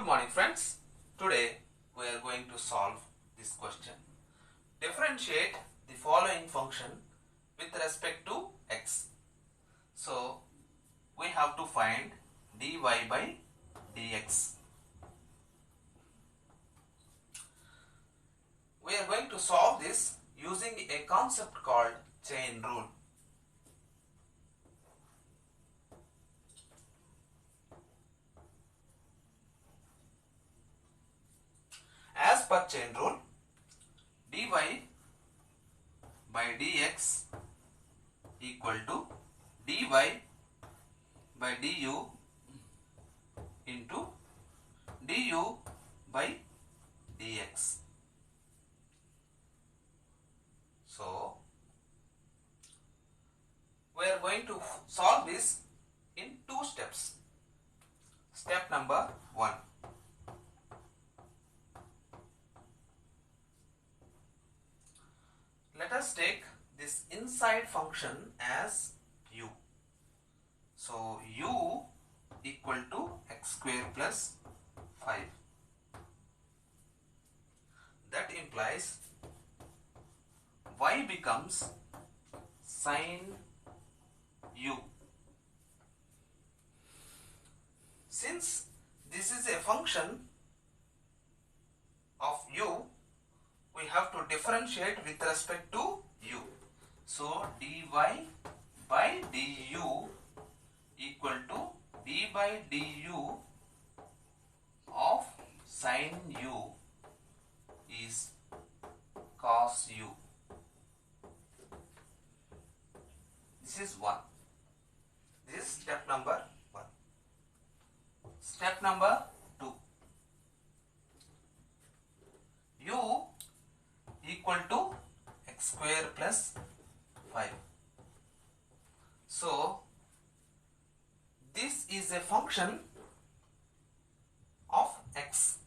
Good morning friends. Today we are going to solve this question. Differentiate the following function with respect to x. So we have to find dy by dx. We are going to solve this using a concept called chain rule. As per chain rule, dy by dx equal to dy by du into du by dx. So we are going to solve this in two steps. Step number 1. Let us take this inside function as u. So u equal to x square plus 5. That implies y becomes sin u. Since this is a function of u, we have to differentiate with respect to u. So dy by du equal to d by du of sin u is cos u. This is 1. This is step number 1. Step number 2. U equal to x square plus 5. So this is a function of x.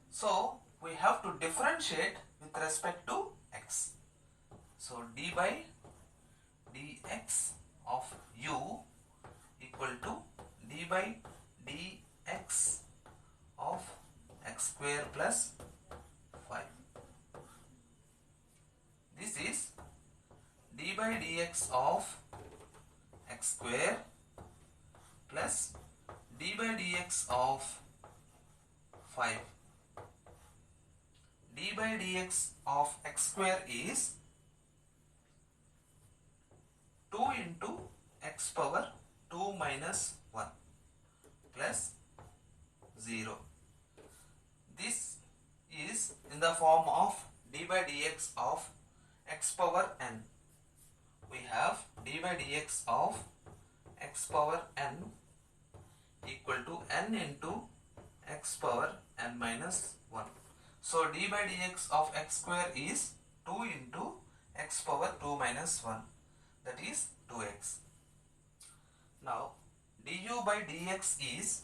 So we have to differentiate with respect to x. So d by dx of u equal to d by dx of x square plus 5. This is d by dx of x square plus d by dx of 5. D by dx of x square is 2 into x power 2 minus 1 plus 0. This is in the form of d by dx of x power n. We have d by dx of x power n equal to n into x power n minus 1. So d by dx of x square is 2 into x power 2 minus 1, that is 2x. Now du by dx is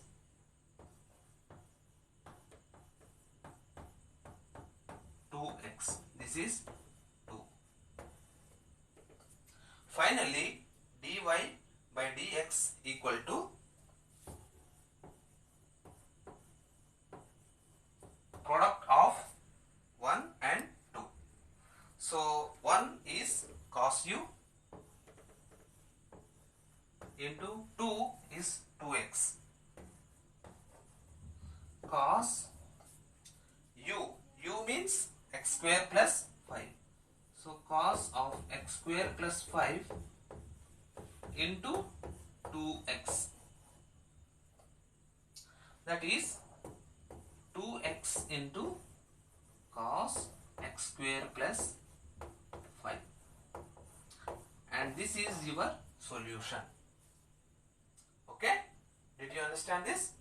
2x. This is 2. Finally, dy by dx equal to product of 1 and 2. So 1 is cos u into 2 is 2x. Cos u means x square plus 5. So cos of x square plus 5 into 2x, that is 2x into cos x square plus 5, and this is your solution. Okay, did you understand this?